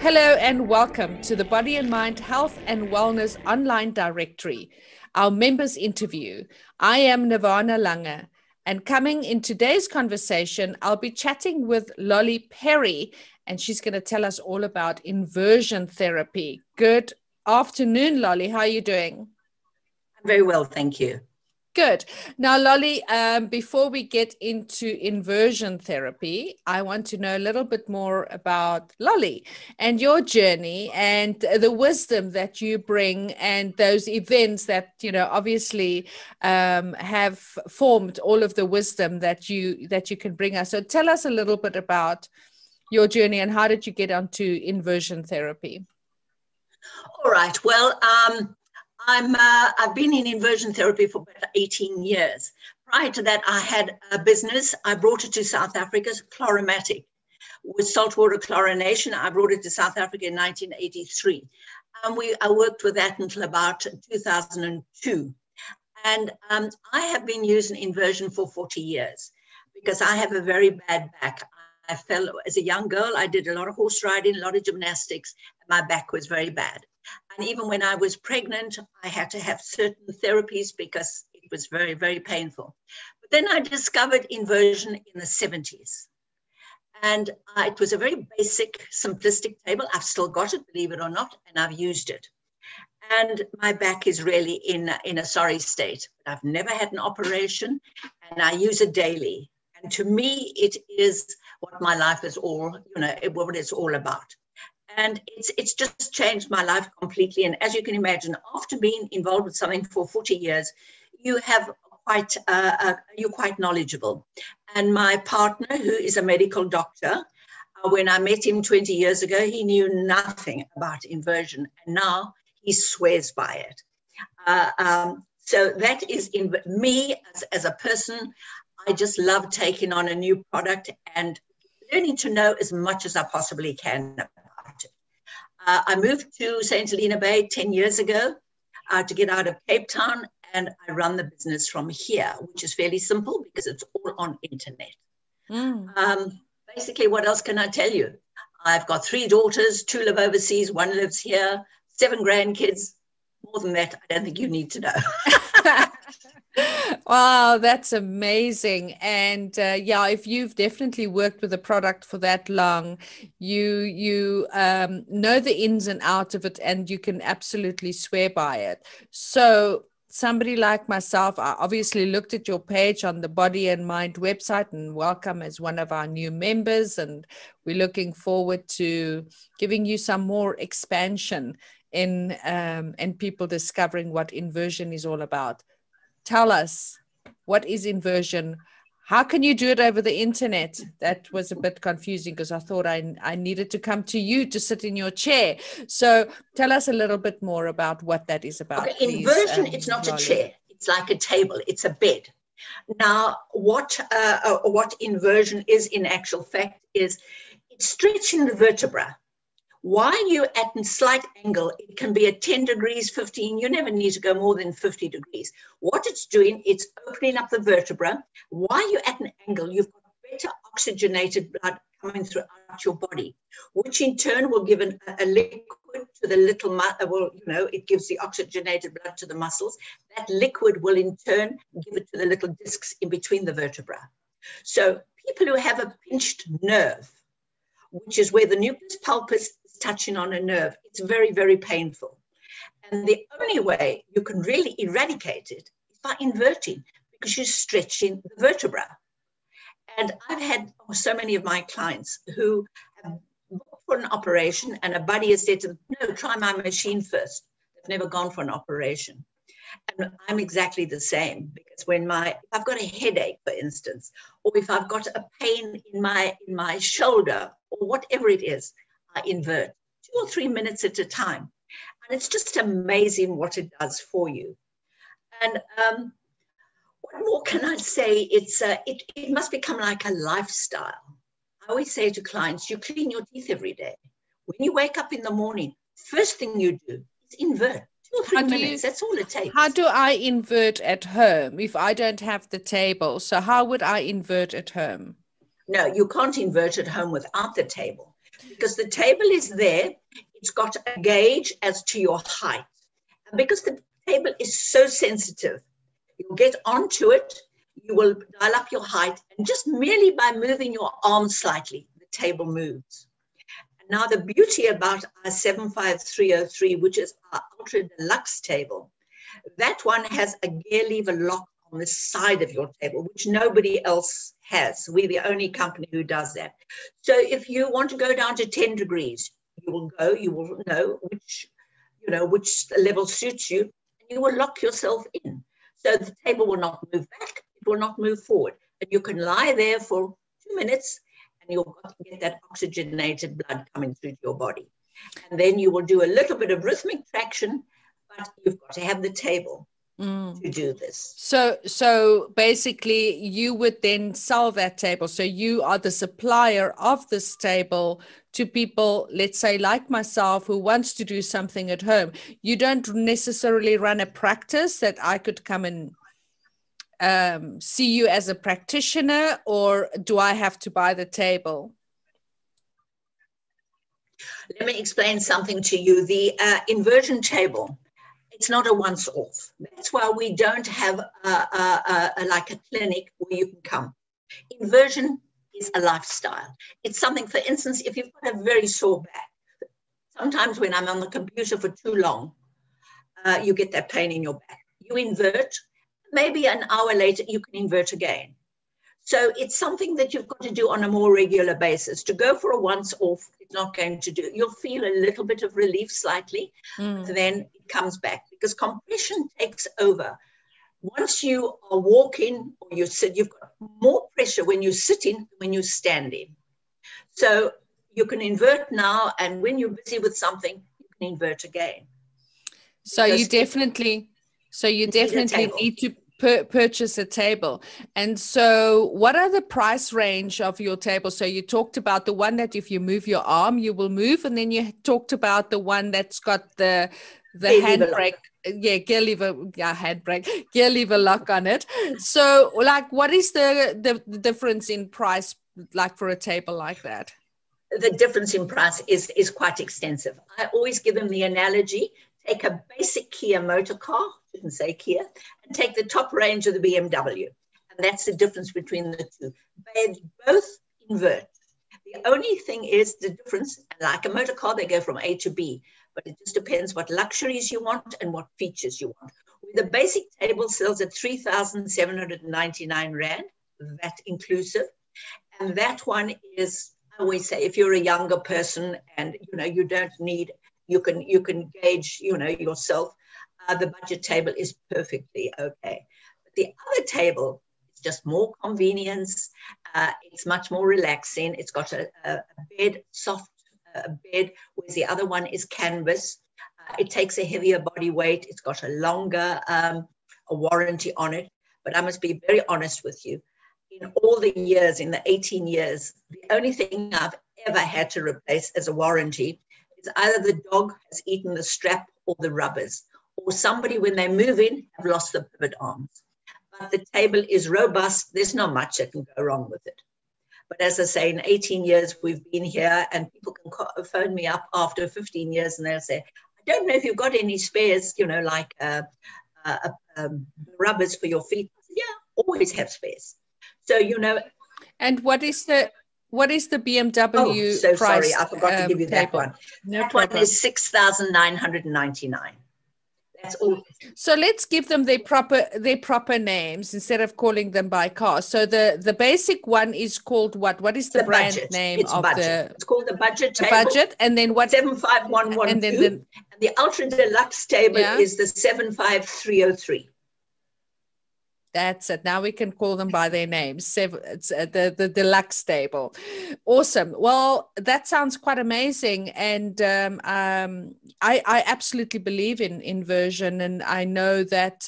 Hello and welcome to the Body and Mind Health and Wellness Online Directory, our members interview. I am Nirvana Lange, and coming in today's conversation, I'll be chatting with Lolli Perry, and she's going to tell us all about inversion therapy. Good afternoon, Lolli. How are you doing? I'm very well, thank you. Good. Now, Lolli, before we get into inversion therapy, I want to know a little bit more about Lolli and your journey and the wisdom that you bring and those events that, obviously have formed all of the wisdom that you can bring us. So tell us a little bit about your journey and how did you get onto inversion therapy? All right. Well, I've been in inversion therapy for about 18 years. Prior to that, I had a business. I brought it to South Africa, Chloromatic, with saltwater chlorination. I brought it to South Africa in 1983. And I worked with that until about 2002. And I have been using inversion for 40 years because I have a very bad back. I fell as a young girl. I did a lot of horse riding, a lot of gymnastics, and my back was very bad. And even when I was pregnant, I had to have certain therapies because it was very, very painful. But then I discovered inversion in the 70s. And it was a very basic, simplistic table. I've still got it, believe it or not, and I've used it. And my back is really in a sorry state. I've never had an operation, and I use it daily. And to me, it is what my life is all, what it's all about. And it's just changed my life completely. And as you can imagine, after being involved with something for 40 years, you're quite knowledgeable. And my partner, who is a medical doctor, when I met him 20 years ago, he knew nothing about inversion. And now he swears by it. So that is in me as a person. I just love taking on a new product and learning to know as much as I possibly can about it. I moved to St. Helena Bay 10 years ago to get out of Cape Town, and I run the business from here, which is fairly simple because it's all on internet. Basically, what else can I tell you? I've got 3 daughters, 2 live overseas, 1 lives here, 7 grandkids. More than that, I don't think you need to know. Wow, that's amazing. And if you've definitely worked with a product for that long, you know the ins and outs of it, and you can absolutely swear by it. So somebody like myself, I obviously looked at your page on the Body and Mind website, and welcome as one of our new members. And we're looking forward to giving you some more expansion in people discovering what inversion is all about. Tell us, what is inversion? How can you do it over the internet? That was a bit confusing because I thought I needed to come to you to sit in your chair. So tell us a little bit more about what that is about. Okay, inversion, it's not a chair. It's like a table. It's a bed. Now, what inversion is in actual fact is it's stretching the vertebra. While you're at a slight angle, it can be at 10 degrees, 15. You never need to go more than 50 degrees. What it's doing, it's opening up the vertebra. While you're at an angle, you've got better oxygenated blood coming throughout your body, which in turn will give a liquid to the little, it gives the oxygenated blood to the muscles. That liquid will in turn give it to the little discs in between the vertebra. So people who have a pinched nerve, which is where the nucleus pulpus is touching on a nerve, it's very, very painful. And the only way you can really eradicate it is by inverting, because you're stretching the vertebra. And I've had so many of my clients who have booked for an operation, and a buddy has said to them, no, try my machine first. They've never gone for an operation. And I'm exactly the same, because if I've got a headache, for instance, or if I've got a pain in my shoulder, or whatever it is, I invert 2 or 3 minutes at a time. And it's just amazing what it does for you. And what more can I say? It must become like a lifestyle. I always say to clients, you clean your teeth every day. When you wake up in the morning, first thing you do is invert. 2 or 3 minutes, that's all it takes. How do I invert at home if I don't have the table? So how would I invert at home? No, you can't invert at home without the table. because the table is there. It's got a gauge as to your height. And because the table is so sensitive, you'll get onto it, you will dial up your height, and just merely by moving your arm slightly, the table moves. And now the beauty about our 75303, which is our ultra deluxe table, that one has a gear lever lock on the side of your table, which nobody else has. We're the only company who does that. So if you want to go down to 10 degrees, you will know which level suits you, and you will lock yourself in. So the table will not move back, it will not move forward. And you can lie there for 2 minutes and you'll get that oxygenated blood coming through to your body. And then you will do a little bit of rhythmic traction, but you've got to have the table to do this. So basically you would then sell that table. So you are the supplier of this table to people, let's say like myself, who wants to do something at home. You don't necessarily run a practice that I could come and see you as a practitioner, or do I have to buy the table? Let me explain something to you. The inversion table, it's not a once-off. That's why we don't have like a clinic where you can come. Inversion is a lifestyle. It's something, for instance, if you've got a very sore back, sometimes when I'm on the computer for too long, you get that pain in your back. You invert, maybe an hour later, you can invert again. So it's something that you've got to do on a more regular basis. To go for a once-off, it's not going to do. You'll feel a little bit of relief slightly, then it comes back because compression takes over. Once you are walking or you sit, you've got more pressure when you're sitting than when you're standing. So you can invert now, and when you're busy with something, you can invert again. So you definitely need to purchase a table. And so what are the price range of your table? So you talked about the one that if you move your arm, you will move. And then you talked about the one that's got the handbrake. Yeah, gear lever lock on it. So like, what is the difference in price, like for a table like that? The difference in price is quite extensive. I always give them the analogy, take a basic Kia motor car, you can say Kia, and take the top range of the BMW. And that's the difference between the two. They both invert. The only thing is the difference, like a motor car, they go from A to B, but it just depends what luxuries you want and what features you want. The basic table sells at 3,799 Rand, that inclusive. And that one is, I always say, if you're a younger person and, you don't need, you can gauge, yourself, the budget table is perfectly okay. But the other table is just more convenience. It's much more relaxing. It's got a bed, soft bed, whereas the other one is canvas. It takes a heavier body weight. It's got a longer a warranty on it. But I must be very honest with you. In all the years, in the 18 years, the only thing I've ever had to replace as a warranty is either the dog has eaten the strap or the rubbers, or somebody, when they move in, have lost the pivot arms. But the table is robust. There's not much that can go wrong with it. But as I say, in 18 years, we've been here, and people can phone me up after 15 years, and they'll say, I don't know if you've got any spares, like rubbers for your feet. Yeah, always have spares. So, And what is the BMW so price? Sorry, I forgot to give you that one. That one is 6,999. That's all. So let's give them their proper names instead of calling them by car. So the basic one is called what? What is the brand budget. name it's of budget. It's called the budget table. Budget, and then what? 75112. And then the ultra deluxe table is the 75303. That's it. Now we can call them by their names. It's the deluxe table. Awesome. Well, that sounds quite amazing. And I absolutely believe in inversion. And I know that,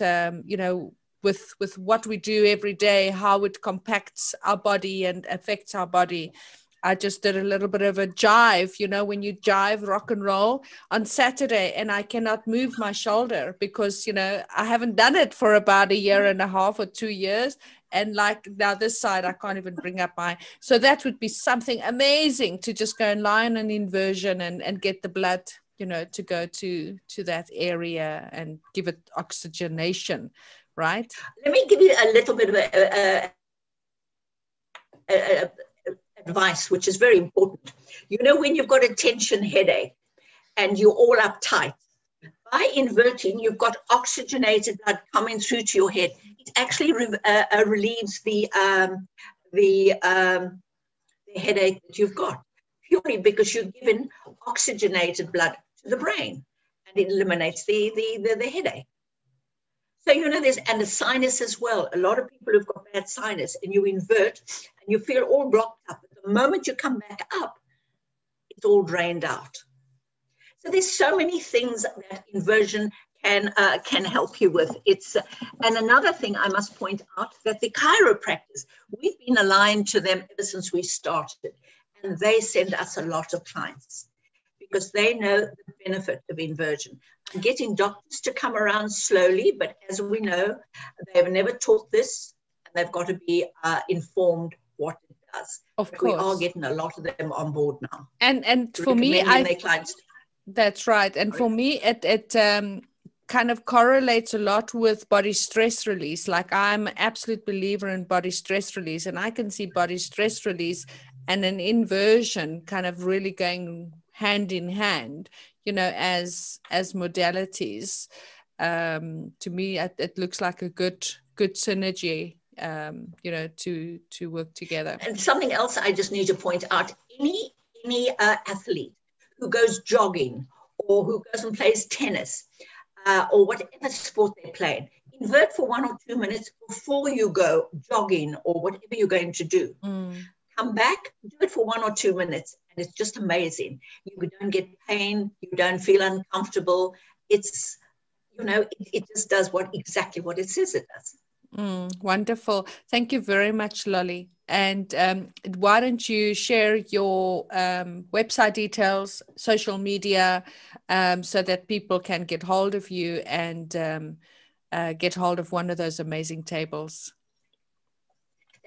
with what we do every day, how it compacts our body and affects our body. I just did a little bit of a jive, when you jive rock and roll on Saturday, and I cannot move my shoulder because, I haven't done it for about a year and a half or 2 years. And like now this side, I can't even bring up so that would be something amazing to just go and lie on an inversion and get the blood, to go to that area and give it oxygenation, right? Let me give you a little bit of advice, which is very important. When you've got a tension headache and you're all uptight, by inverting, you've got oxygenated blood coming through to your head. It actually relieves the headache that you've got, purely because you're given oxygenated blood to the brain, and it eliminates the headache. So, there's, and the sinus as well. A lot of people who've got bad sinus, and you invert and you feel all blocked up. But the moment you come back up, it's all drained out. So there's so many things that inversion can help you with. And another thing I must point out, that the chiropractors, we've been aligned to them ever since we started, and they send us a lot of clients because they know the benefit of inversion. I'm getting doctors to come around slowly, but as we know, they've never taught this, and they've got to be informed what it does. Of but course. We are getting a lot of them on board now. And for me, that's right. And for me, it kind of correlates a lot with body stress release. Like, I'm an absolute believer in body stress release, and I can see body stress release and an inversion kind of really going hand in hand, as modalities. To me, it looks like a good synergy, to work together. And something else I just need to point out, any athlete who goes jogging or who goes and plays tennis or whatever sport they're playing, invert for 1 or 2 minutes before you go jogging or whatever you're going to do. Come back, do it for 1 or 2 minutes, and it's just amazing. You don't get pain, you don't feel uncomfortable. It's, it just does exactly what it says it does. Wonderful. Thank you very much, Lolli. And why don't you share your website details, social media, so that people can get hold of you and get hold of one of those amazing tables.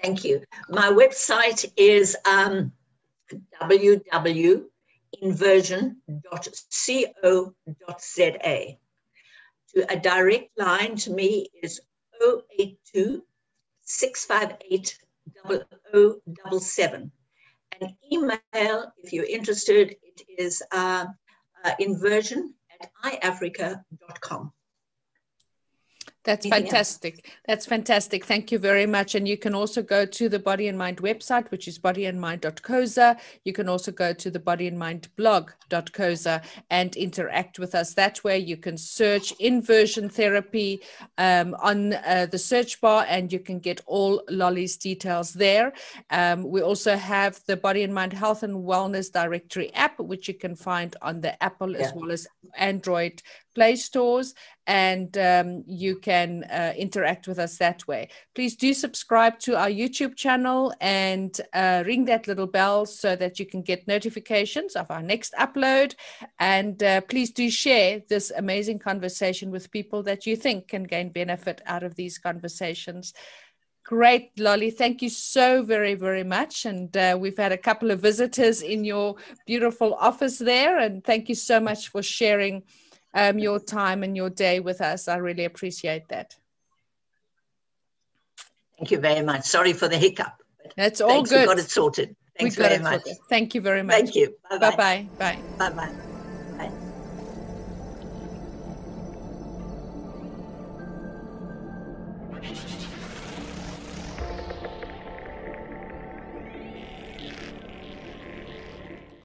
Thank you. My website is www.inversion.co.za. A direct line to me is 082 658 0077. An email, if you're interested, it is inversion@iafrica.com. That's fantastic. That's fantastic. Thank you very much. And you can also go to the Body and Mind website, which is bodyandmind.coza. You can also go to the Body and Mind blog.coza and interact with us that way. You can search Inversion Therapy on the search bar, and you can get all Lolli's details there. We also have the Body and Mind Health and Wellness Directory app, which you can find on the Apple as well as Android Play stores, and you can interact with us that way. Please do subscribe to our YouTube channel and ring that little bell so that you can get notifications of our next upload. And please do share this amazing conversation with people that you think can gain benefit out of these conversations. Great, Lolli. Thank you so very, very much. And we've had a couple of visitors in your beautiful office there. And thank you so much for sharing your time and your day with us. I really appreciate that. Thank you very much. Sorry for the hiccup. That's all good. We got it sorted. Thanks very much. Thank you very much. Thank you. Bye-bye. Bye-bye. Bye. Bye-bye.